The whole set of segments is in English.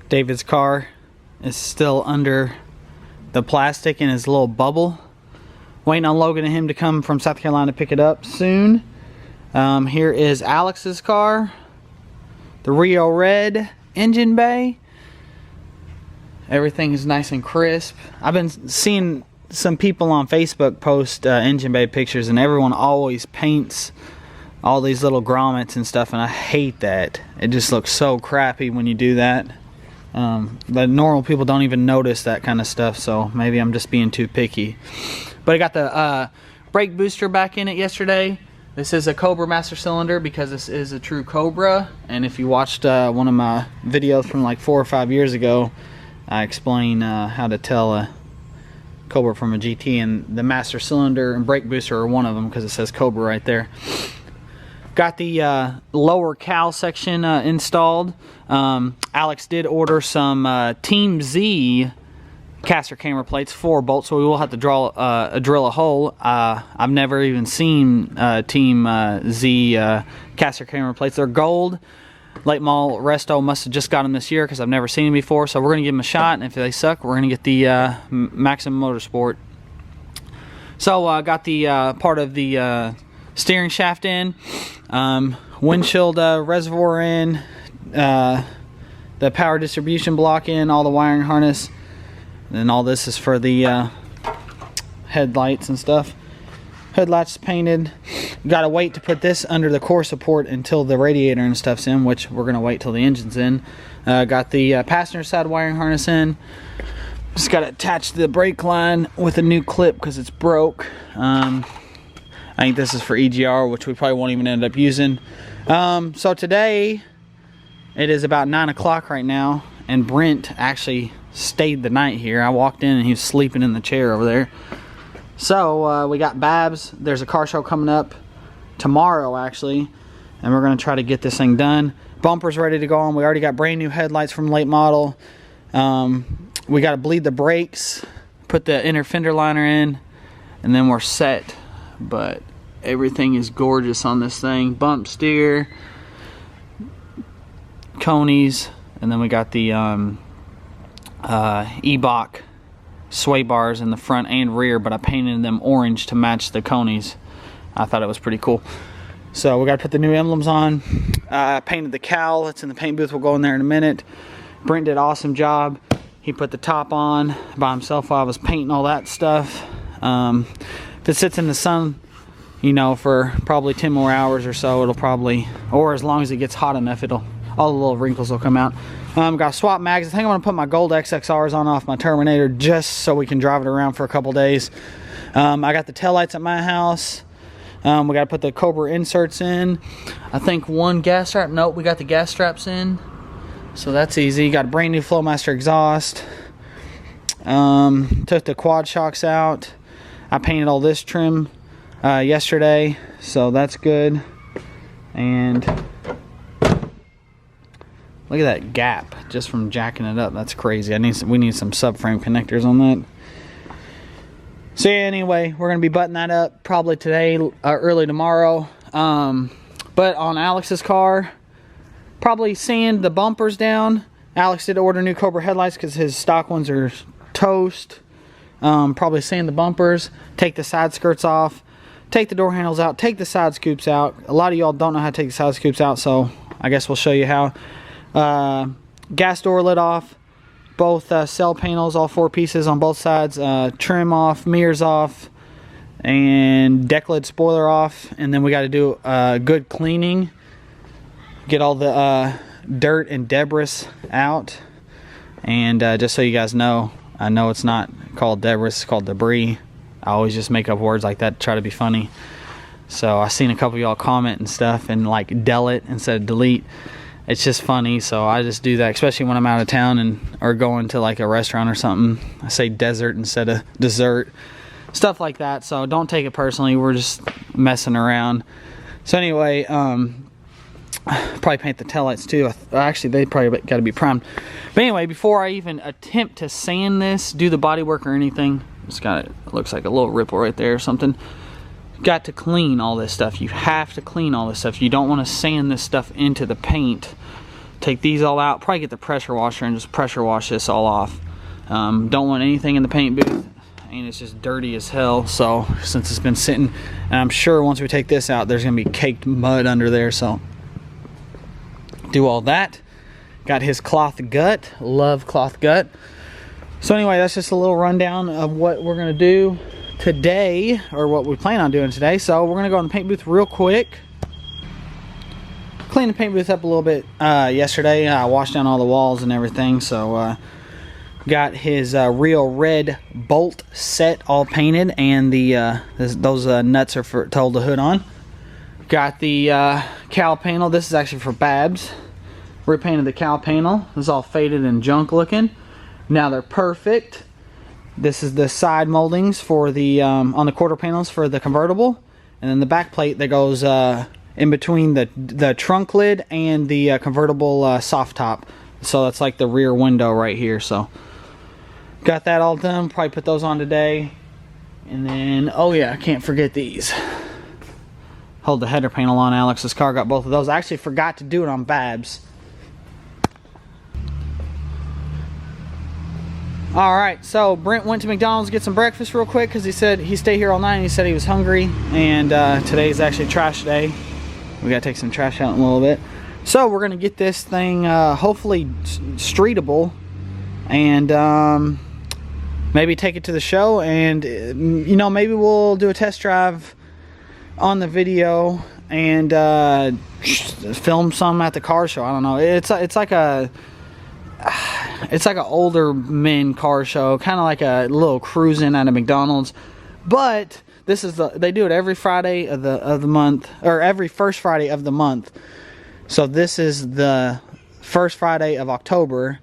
David's car is still under the plastic in his little bubble. Waiting on Logan and him to come from South Carolina to pick it up soon. Here is Alex's car. The Rio Red engine bay. Everything is nice and crisp. I've been seeing some people on Facebook post engine bay pictures, and everyone always paints all these little grommets and stuff, and I hate that. It just looks so crappy when you do that. But normal people don't even notice that kind of stuff, so maybe I'm just being too picky. But I got the brake booster back in it yesterday. This is a Cobra master cylinder because this is a true Cobra. And if you watched one of my videos from like 4 or 5 years ago, I explain how to tell a Cobra from a GT, and the master cylinder and brake booster are one of them because it says Cobra right there. Got the lower cowl section installed. Alex did order some Team Z caster camera plates, 4 bolts, so we will have to drill a hole. I've never even seen Team Z caster camera plates. They're gold. Late model resto must have just got them this year because I've never seen them before, so we're going to give them a shot, and if they suck, we're going to get the Maximum Motorsport. So I got the part of the steering shaft in, windshield reservoir in, the power distribution block in, all the wiring harness. And all this is for the headlights and stuff. Headlights painted. Gotta wait to put this under the core support until the radiator and stuff's in, which we're gonna wait till the engine's in. Got the passenger side wiring harness in. Just gotta attach the brake line with a new clip because it's broke. I think this is for EGR, which we probably won't even end up using. So today, it is about 9 o'clock right now, and Brent actually stayed the night here. I walked in and he was sleeping in the chair over there. So we got Babs. There's a car show coming up tomorrow actually, and we're gonna try to get this thing done. Bumper's ready to go on. We already got brand new headlights from late model. We got to bleed the brakes, put the inner fender liner in, and then we're set. But everything is gorgeous on this thing. Bump steer, conies, and then we got the E-Bach sway bars in the front and rear, but I painted them orange to match the conies. I thought it was pretty cool. So we got to put the new emblems on. Painted the cowl. It's in the paint booth. We'll go in there in a minute. Brent did an awesome job. He put the top on by himself while I was painting all that stuff. If it sits in the sun, you know, for probably 10 more hours or so, it'll probably, or as long as it gets hot enough, it'll, all the little wrinkles will come out. Got swap mags. I think I'm going to put my gold XXRs on off my Terminator just so we can drive it around for a couple days. I got the taillights at my house. We got to put the Cobra inserts in. I think one gas strap. Nope, we got the gas straps in. So that's easy. Got a brand new Flowmaster exhaust. Took the quad shocks out. I painted all this trim yesterday, so that's good. And look at that gap just from jacking it up. That's crazy. We need some subframe connectors on that. So yeah, anyway, we're gonna be buttoning that up probably today, early tomorrow. But on Alex's car, probably sand the bumpers down. Alex did order new Cobra headlights because his stock ones are toast. Probably sand the bumpers, take the side skirts off, take the door handles out, take the side scoops out. A lot of y'all don't know how to take the side scoops out, so I guess we'll show you how. Gas door lid off, both cell panels, all 4 pieces on both sides, trim off, mirrors off, and deck lid spoiler off. And then we got to do good cleaning, get all the dirt and debris out. And just so you guys know, I know it's not called debris, it's called debris. I always just make up words like that to try to be funny. So I seen a couple of y'all comment and stuff and like delete instead of delete. It's just funny, so I just do that, especially when I'm out of town and or going to like a restaurant or something. I say desert instead of dessert, stuff like that. So don't take it personally. We're just messing around. So anyway, probably paint the taillights too. Actually, they probably got to be primed. But anyway, before I even attempt to sand this, do the body work or anything, it's got it looks like a little ripple right there or something. Got to clean all this stuff. You have to clean all this stuff. You don't want to sand this stuff into the paint take these all out, probably get the pressure washer and just pressure wash this all off. Don't want anything in the paint booth, and it's just dirty as hell. So since it's been sitting, and I'm sure once we take this out, there's gonna be caked mud under there. So do all that. Got his cloth gut, love cloth gut. So anyway, that's just a little rundown of what we're gonna do today, or what we plan on doing today. So we're gonna go in the paint booth real quick. Cleaned the paint booth up a little bit yesterday. I washed down all the walls and everything. So got his real red bolt set all painted, and the those nuts are for to hold the hood on. Got the cowl panel. This is actually for Babs. Repainted the cowl panel. It's all faded and junk looking. Now they're perfect. This is the side moldings for the on the quarter panels for the convertible, and then the back plate that goes in between the trunk lid and the convertible soft top. So that's like the rear window right here. So got that all done. Probably put those on today. And then, oh yeah, I can't forget these. Hold the header panel on Alex's car. Got both of those. I actually forgot to do it on Babs. Alright, so Brent went to McDonald's to get some breakfast real quick because he said he stayed here all night and he said he was hungry. And today's actually trash day. We gotta take some trash out in a little bit. So we're gonna get this thing hopefully streetable, and maybe take it to the show, and you know, maybe we'll do a test drive on the video and film some at the car show. I don't know. It's like an older men car show, kind of like a little cruising at a McDonald's, but this is they do it every Friday of the month, or every first Friday of the month. So this is the first Friday of October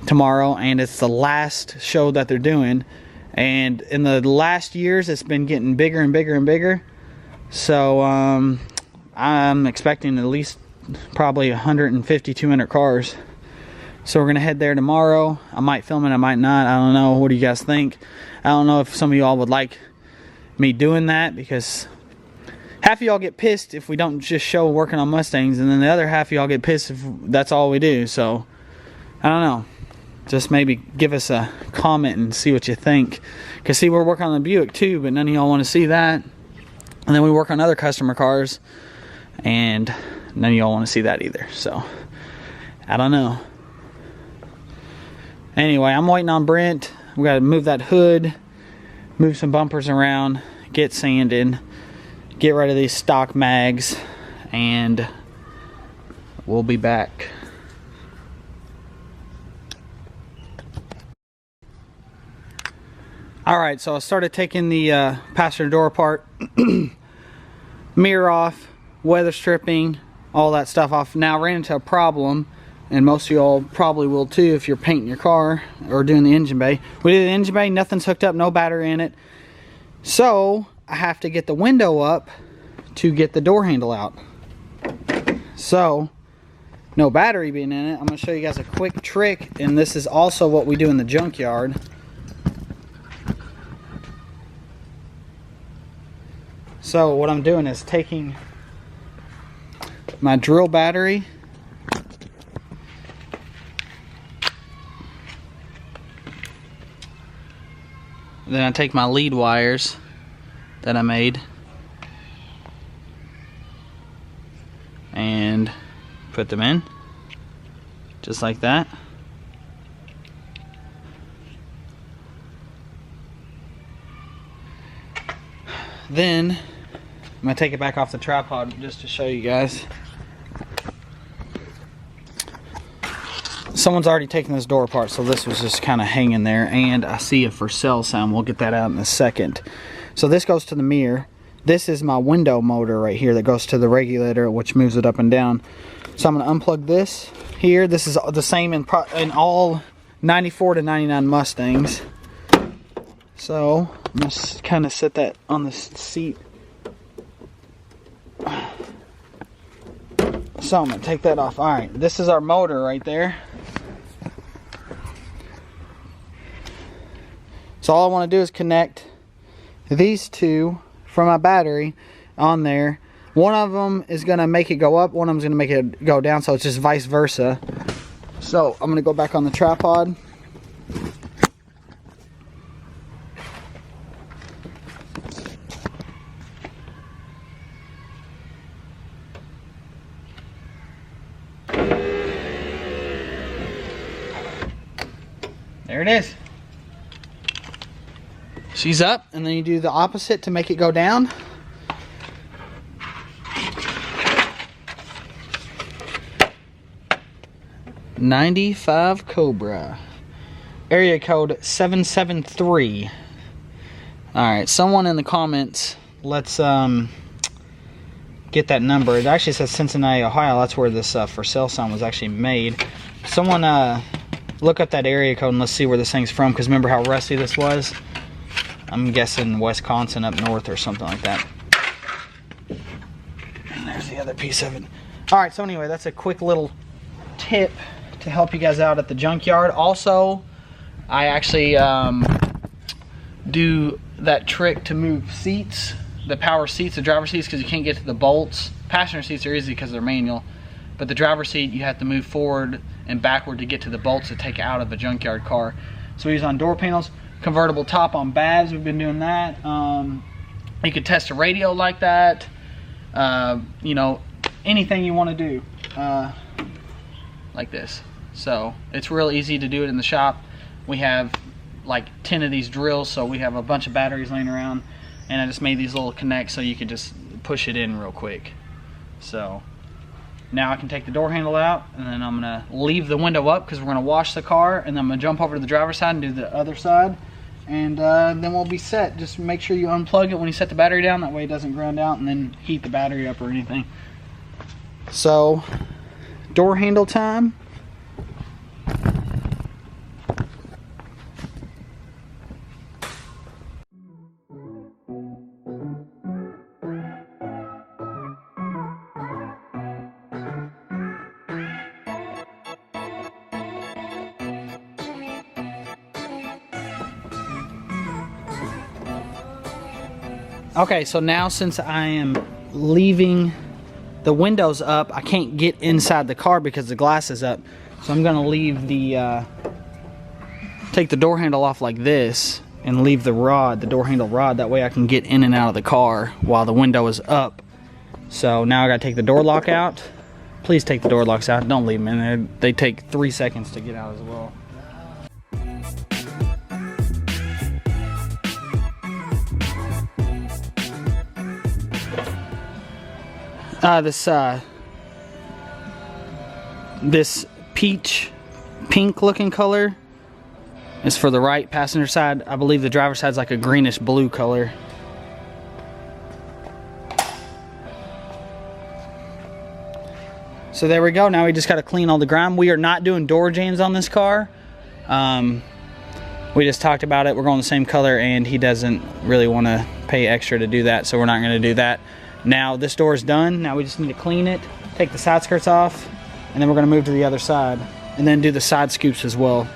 tomorrow, and it's the last show that they're doing. And in the last years, it's been getting bigger and bigger and bigger. So I'm expecting at least probably 150, 200 cars. So we're gonna head there tomorrow. I might film it, I might not. I don't know. What do you guys think? I don't know if some of y'all would like me doing that, because half of y'all get pissed if we don't just show working on Mustangs, and then the other half of y'all get pissed if that's all we do. So I don't know. Just maybe give us a comment and see what you think. Because see, we're working on the Buick too, but none of y'all want to see that. And then we work on other customer cars, and none of y'all want to see that either. So I don't know. Anyway, I'm waiting on Brent. We got to move that hood, move some bumpers around, get sanded, get rid of these stock mags, and we'll be back. Alright, so I started taking the passenger door apart, mirror off, weather stripping, all that stuff off. Now I ran into a problem, and most of y'all probably will too if you're painting your car or doing the engine bay. We did the engine bay, nothing's hooked up, no battery in it. So I have to get the window up to get the door handle out. So, no battery being in it, I'm going to show you guys a quick trick, and this is also what we do in the junkyard. So what I'm doing is taking my drill battery, then I take my lead wires that I made and put them in just like that. Then I'm gonna take it back off the tripod just to show you guys. Someone's already taken this door apart, so this was just kind of hanging there, and I see a for sale sign. We'll get that out in a second. So this goes to the mirror. This is my window motor right here that goes to the regulator, which moves it up and down. So I'm going to unplug this here. This is the same in all 94 to 99 Mustangs. So I'm going to kind of set that on the seat. So I'm going to take that off. Alright, this is our motor right there. So all I want to do is connect these two from my battery on there. One of them is going to make it go up, one of them is going to make it go down, so it's just vice versa. So I'm going to go back on the tripod. There it is. She's up, and then you do the opposite to make it go down. '95 Cobra. Area code 773. Alright, someone in the comments, let's get that number. It actually says Cincinnati, Ohio. That's where this for sale sign was actually made. Someone look up that area code and let's see where this thing's from, because remember how rusty this was? I'm guessing Wisconsin up north or something like that. And there's the other piece of it. Alright, so anyway, that's a quick little tip to help you guys out at the junkyard. Also, I actually do that trick to move seats, the power seats, the driver's seats, because you can't get to the bolts. Passenger seats are easy because they're manual, but the driver's seat you have to move forward and backward to get to the bolts to take out of a junkyard car. So we use on door panels, convertible top on bags, we've been doing that. You could test a radio like that. You know, anything you want to do like this. So it's real easy to do it in the shop. We have like 10 of these drills, so we have a bunch of batteries laying around, and I just made these little connects so you could just push it in real quick. So now I can take the door handle out, and then I'm gonna leave the window up because we're gonna wash the car, and then I'm gonna jump over to the driver's side and do the other side, and then we'll be set. Just make sure you unplug it when you set the battery down, that way it doesn't ground out and then heat the battery up or anything. So, door handle time. Okay, so now since I am leaving the windows up, I can't get inside the car because the glass is up. So I'm gonna leave the, take the door handle off like this and leave the rod, the door handle rod, that way I can get in and out of the car while the window is up. So now I gotta take the door lock out. Please take the door locks out, don't leave them in there. They take 3 seconds to get out as well. This peach pink looking color is for the right passenger side. I believe the driver's side's like a greenish blue color. So there we go. Now we just got to clean all the grime. We are not doing door jambs on this car. We just talked about it. We're going the same color, and he doesn't really want to pay extra to do that, so we're not going to do that. Now this door is done. Now we just need to clean it, take the side skirts off, and then we're going to move to the other side and then do the side scoops as well.